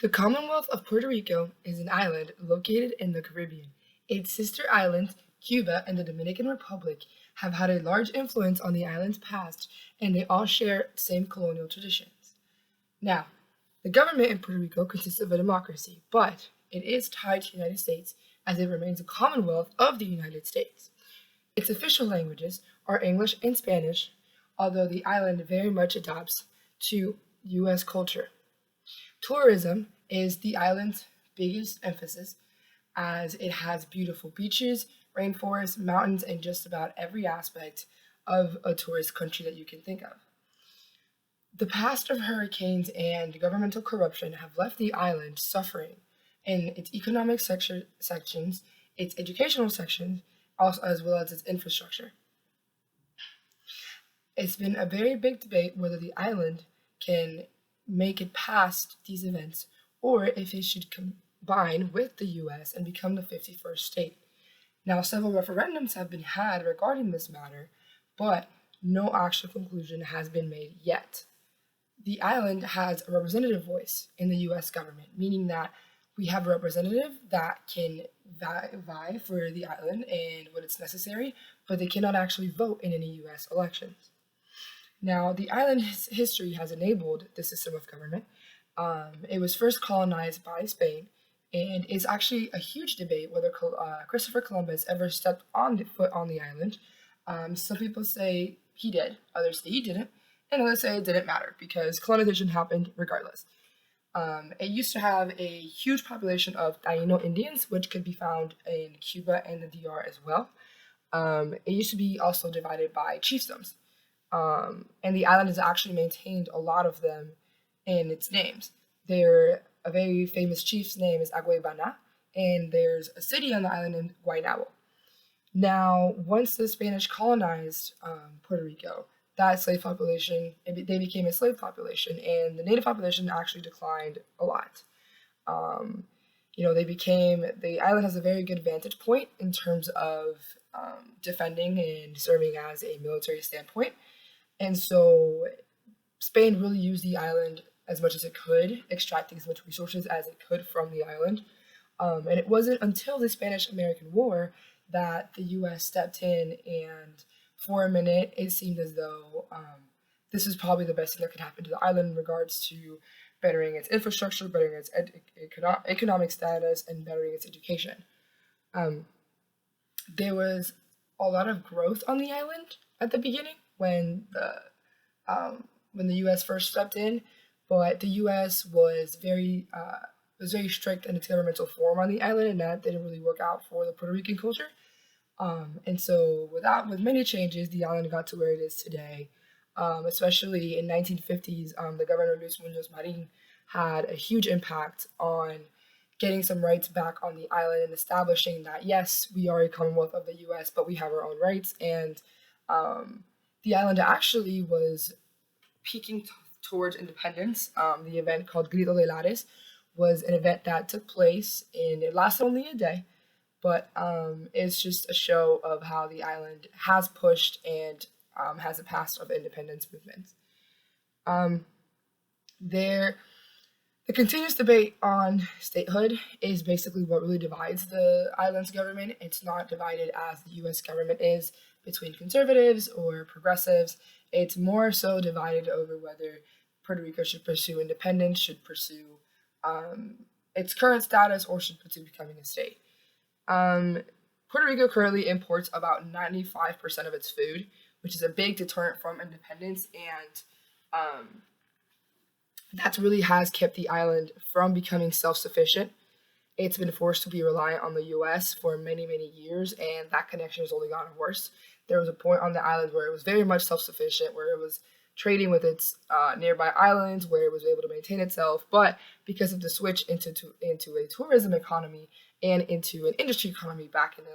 The Commonwealth of Puerto Rico is an island located in the Caribbean. Its sister islands, Cuba and the Dominican Republic, have had a large influence on the island's past, and they all share the same colonial traditions. Now, the government in Puerto Rico consists of a democracy, but it is tied to the United States as it remains a Commonwealth of the United States. Its official languages are English and Spanish, although the island very much adapts to U.S. culture. Tourism is the island's biggest emphasis as it has beautiful beaches, rainforests, mountains, and just about every aspect of a tourist country that you can think of. The past of hurricanes and governmental corruption have left the island suffering in its economic sections, its educational sections, also as well as its infrastructure. It's been a very big debate whether the island can make it past these events or if it should combine with the US and become the 51st state. Now, several referendums have been had regarding this matter, but no actual conclusion has been made yet. The island has a representative voice in the US government, meaning that we have a representative that can vie for the island and what is necessary, but they cannot actually vote in any US elections. Now, the island's history has enabled this system of government. It was first colonized by Spain, and it's actually a huge debate whether Christopher Columbus ever stepped on the foot on the island. Some people say he did, others say he didn't, and others say it didn't matter because colonization happened regardless. It used to have a huge population of Taino Indians, which could be found in Cuba and the DR as well. It used to be also divided by chiefdoms. And the island has actually maintained a lot of them in its names. A very famous chief's name is Aguaybana, and there's a city on the island named Guaynabo. Now, once the Spanish colonized Puerto Rico, that slave population, they became a slave population, and the native population actually declined a lot. The island has a very good vantage point in terms of defending and serving as a military standpoint. And so Spain really used the island as much as it could, extracting as much resources as it could from the island. And it wasn't until the Spanish-American War that the U.S. stepped in, and for a minute, it seemed as though this is probably the best thing that could happen to the island in regards to bettering its infrastructure, bettering its economic status, and bettering its education. There was a lot of growth on the island at the beginning when the U.S. first stepped in, but the U.S. was very strict in its governmental form on the island, and that didn't really work out for the Puerto Rican culture. And so with many changes, the island got to where it is today. Especially in 1950s, the governor Luis Munoz Marin had a huge impact on getting some rights back on the island and establishing that, yes, we are a Commonwealth of the U.S., but we have our own rights. And the island actually was peaking towards independence. The event called Grito de Lares was an event that took place, and it lasted only a day, but it's just a show of how the island has pushed and has a past of independence movements. The continuous debate on statehood is basically what really divides the island's government. It's not divided as the U.S. government is between conservatives or progressives. It's more so divided over whether Puerto Rico should pursue independence, should pursue its current status, or should pursue becoming a state. Puerto Rico currently imports about 95% of its food, which is a big deterrent from independence, and that really has kept the island from becoming self-sufficient. It's been forced to be reliant on the U.S. for many, many years, and that connection has only gotten worse. There was a point on the island where it was very much self-sufficient, where it was trading with its nearby islands, where it was able to maintain itself, but because of the switch into a tourism economy and into an industry economy back in the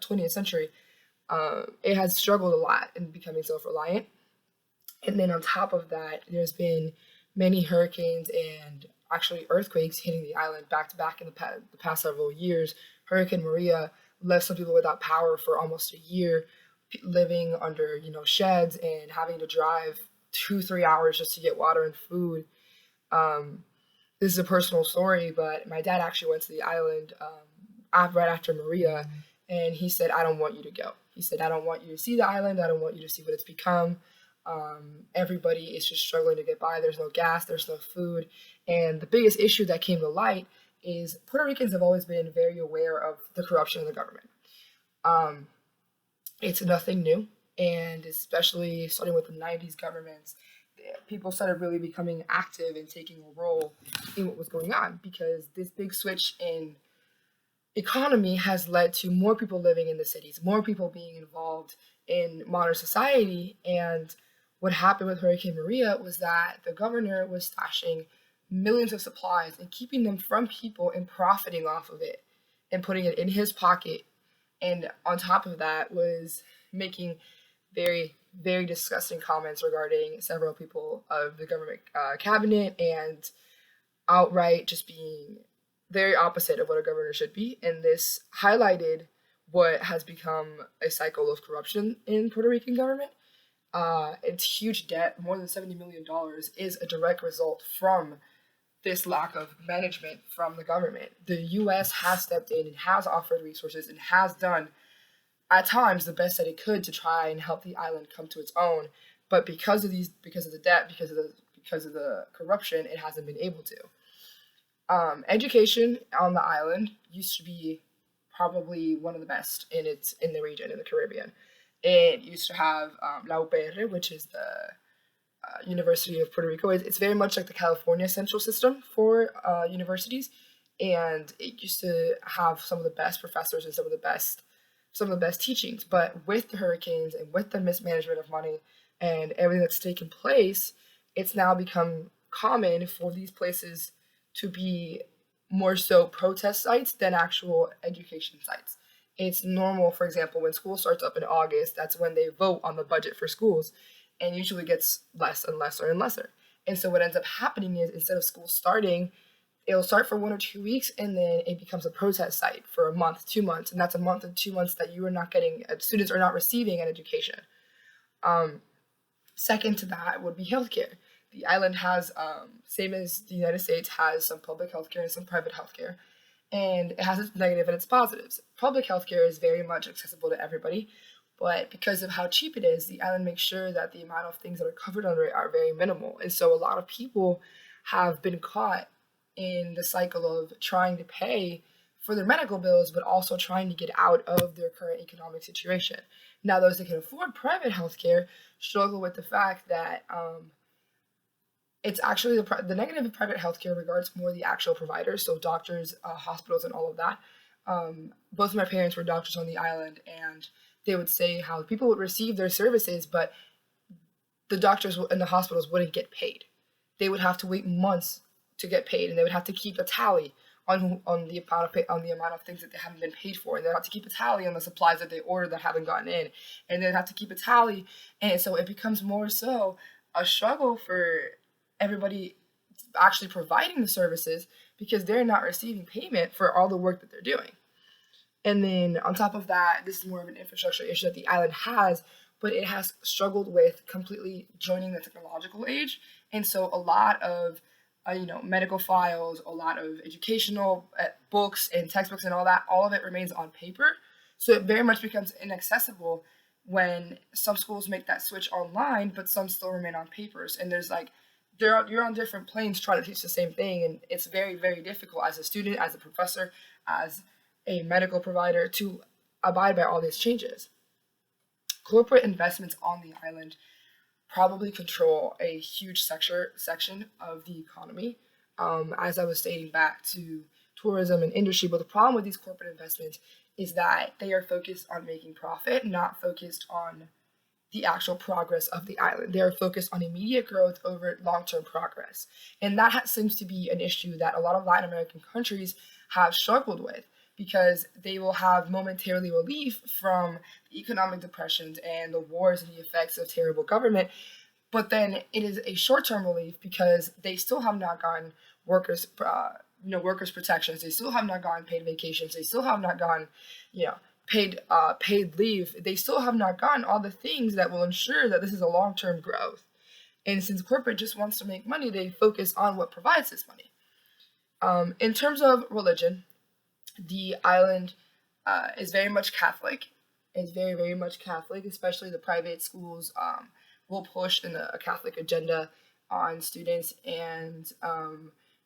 20th century, it has struggled a lot in becoming self-reliant. And then on top of that, there's been many hurricanes and actually earthquakes hitting the island back to back in the past several years. Hurricane Maria left some people without power for almost a year, living under sheds and having to drive 2-3 hours just to get water and food. this is a personal story, but my dad actually went to the island right after Maria, and he said, "I don't want you to go." He said, "I don't want you to see the island. I don't want you to see what it's become. Everybody is just struggling to get by. There's no gas. There's no food, and the biggest issue that came to light is Puerto Ricans have always been very aware of the corruption in the government. Um, it's nothing new, and especially starting with the '90s governments, people started really becoming active and taking a role in what was going on because this big switch in economy has led to more people living in the cities, more people being involved in modern society. And what happened with Hurricane Maria was that the governor was stashing millions of supplies and keeping them from people and profiting off of it and putting it in his pocket. And on top of that, was making very, very disgusting comments regarding several people of the government cabinet and outright just being very opposite of what a governor should be. And this highlighted what has become a cycle of corruption in Puerto Rican government. It's huge debt, more than $70 million, is a direct result from this lack of management from the government. The U.S. has stepped in and has offered resources and has done, at times, the best that it could to try and help the island come to its own. But because of the debt, because of the corruption, it hasn't been able to. Education on the island used to be probably one of the best in the region in the Caribbean. It used to have La UPR, which is the University of Puerto Rico. It's very much like the California central system for universities, and it used to have some of the best professors and some of the best teachings. But with the hurricanes and with the mismanagement of money and everything that's taken place, it's now become common for these places to be more so protest sites than actual education sites. It's normal, for example, when school starts up in August, that's when they vote on the budget for schools, and usually gets less and lesser and lesser. And so what ends up happening is instead of school starting, it'll start for 1 or 2 weeks, and then it becomes a protest site for a month, 2 months, and that's a month and 2 months that you are not getting, students are not receiving an education. Um, Second to that would be healthcare. The island has, same as the United States, has some public healthcare and some private healthcare, and it has its negative and its positives. Public healthcare is very much accessible to everybody, but because of how cheap it is, the island makes sure that the amount of things that are covered under it are very minimal. And so a lot of people have been caught in the cycle of trying to pay for their medical bills, but also trying to get out of their current economic situation. Now, those that can afford private healthcare struggle with the fact that it's actually the negative of private healthcare regards more the actual providers, so doctors, hospitals, and all of that. Both of my parents were doctors on the island, and they would say how people would receive their services, but the doctors and the hospitals wouldn't get paid. They would have to wait months to get paid, and they would have to keep a tally on the amount of things that they haven't been paid for, and they'd have to keep a tally on the supplies that they ordered that haven't gotten in, and they'd have to keep a tally, and so it becomes more so a struggle for everybody actually providing the services because they're not receiving payment for all the work that they're doing. And then on top of that, this is more of an infrastructure issue that the island has, but it has struggled with completely joining the technological age. And so a lot of medical files, a lot of educational books and textbooks and all of it remains on paper. So it very much becomes inaccessible when some schools make that switch online, but some still remain on papers. And there's like, you're on different planes trying to teach the same thing. And it's very, very difficult as a student, as a professor, as a medical provider to abide by all these changes. Corporate investments on the island probably control a huge section of the economy. As I was stating back to tourism and industry, but the problem with these corporate investments is that they are focused on making profit, not focused on the actual progress of the island. They are focused on immediate growth over long-term progress. And that seems to be an issue that a lot of Latin American countries have struggled with because they will have momentarily relief from the economic depressions and the wars and the effects of terrible government. But then it is a short-term relief because they still have not gotten workers protections. They still have not gotten paid vacations. They still have not gotten, paid leave. They still have not gotten all the things that will ensure that this is a long-term growth. And since corporate just wants to make money, they focus on what provides this money. In terms of religion, the island is very much Catholic. Is very, very much Catholic, especially the private schools will push a Catholic agenda on students, and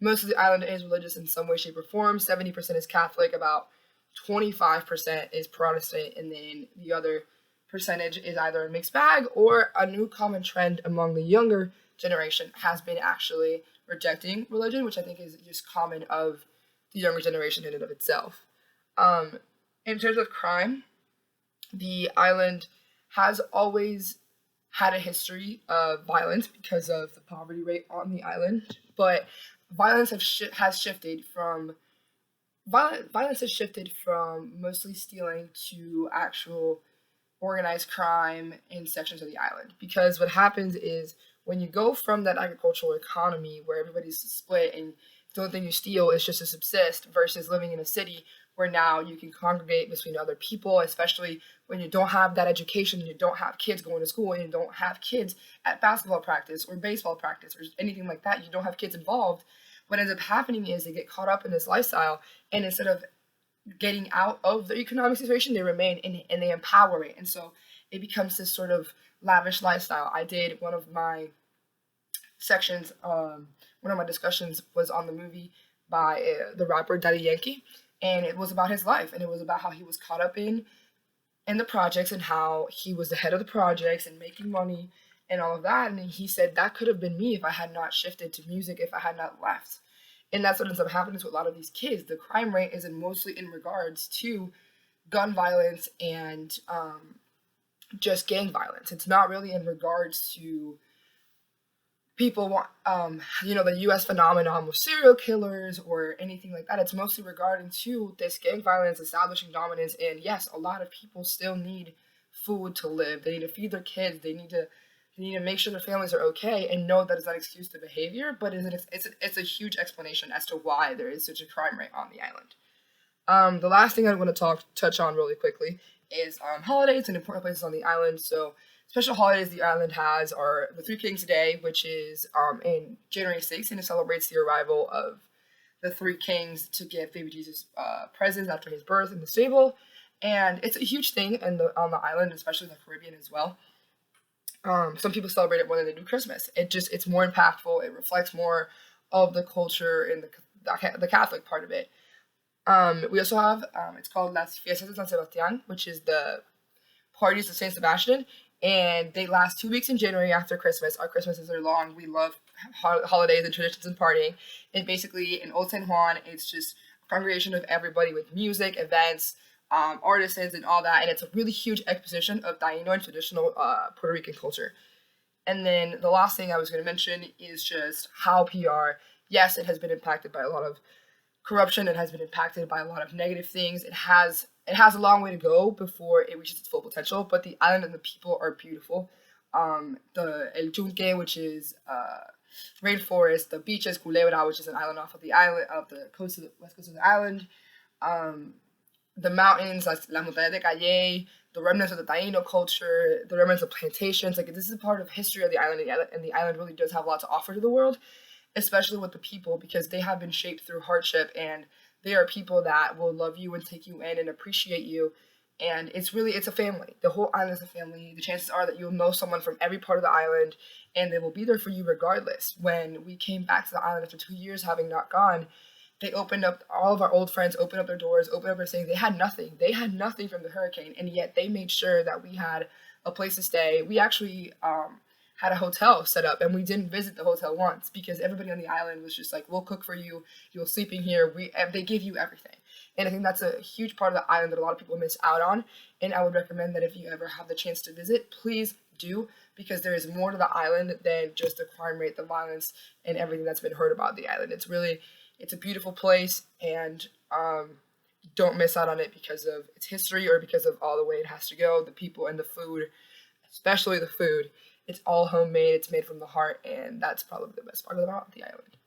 most of the island is religious in some way, shape, or form. 70% is Catholic, about 25% is Protestant, and then the other percentage is either a mixed bag or a new common trend among the younger generation has been actually rejecting religion, which I think is just common of the younger generation in and of itself. Um, in terms of crime, the island has always had a history of violence because of the poverty rate on the island, but violence has shifted from violence has shifted from mostly stealing to actual organized crime in sections of the island. Because what happens is when you go from that agricultural economy where everybody's split and the only thing you steal is just to subsist versus living in a city where now you can congregate between other people, especially when you don't have that education, you don't have kids going to school, and you don't have kids at basketball practice or baseball practice or anything like that. You don't have kids involved. What ends up happening is they get caught up in this lifestyle, and instead of getting out of the economic situation, they remain in it and they empower it. And so it becomes this sort of lavish lifestyle. I did one of my sections, one of my discussions was on the movie by the rapper Daddy Yankee, and it was about his life, and it was about how he was caught up in the projects and how he was the head of the projects and making money and all of that. And he said that could have been me if I had not shifted to music, if I had not left. And that's what ends up happening to a lot of these kids. The crime rate is mostly in regards to gun violence and just gang violence. It's not really in regards to people want, the U.S. phenomenon with serial killers or anything like that. It's mostly regarding to this gang violence establishing dominance. And yes, a lot of people still need food to live. They need to feed their kids. They need to make sure their families are okay and know that it's not an excuse to behavior, but it's a huge explanation as to why there is such a crime rate on the island. The last thing I want to touch on really quickly is holidays and important places on the island. So special holidays the island has are the Three Kings Day, which is in January 6th, and it celebrates the arrival of the three kings to give baby Jesus presents after his birth in the stable. And it's a huge thing on the island, especially in the Caribbean as well. Some people celebrate it more than they do Christmas. It's more impactful. It reflects more of the culture and the Catholic part of it. We also have it's called Las Fiestas de San Sebastián, which is the parties of Saint Sebastian, and they last 2 weeks in January after Christmas. Our Christmases are long. We love holidays and traditions and partying. And basically, in Old San Juan, it's just a congregation of everybody with music, events, artisans, and all that. And it's a really huge exposition of Taino and traditional Puerto Rican culture. And then the last thing I was going to mention is just how PR, yes, it has been impacted by a lot of corruption. It has been impacted by a lot of negative things. It has a long way to go before it reaches its full potential, but the island and the people are beautiful. The El Yunque, which is rainforest, the beaches, Culebra, which is an island off of the island, of the coast of the west coast of the island, the mountains, La Montaña de Calle, the remnants of the Taino culture, the remnants of plantations. Like, this is a part of history of the island, and the island really does have a lot to offer to the world, especially with the people, because they have been shaped through hardship, and they are people that will love you and take you in and appreciate you. And it's a family. The whole island is a family. The chances are that you'll know someone from every part of the island, and they will be there for you regardless. When we came back to the island after 2 years having not gone, they opened up, all of our old friends opened up their doors, opened up their things. They had nothing. They had nothing from the hurricane, and yet they made sure that we had a place to stay. We actually had a hotel set up, and we didn't visit the hotel once because everybody on the island was just like, we'll cook for you, you'll sleep in here. They give you everything. And I think that's a huge part of the island that a lot of people miss out on. And I would recommend that if you ever have the chance to visit, please do, because there is more to the island than just the crime rate, the violence, and everything that's been heard about the island. It's a beautiful place, and don't miss out on it because of its history or because of all the way it has to go, the people and the food, especially the food. It's all homemade, it's made from the heart, and that's probably the best part about the island.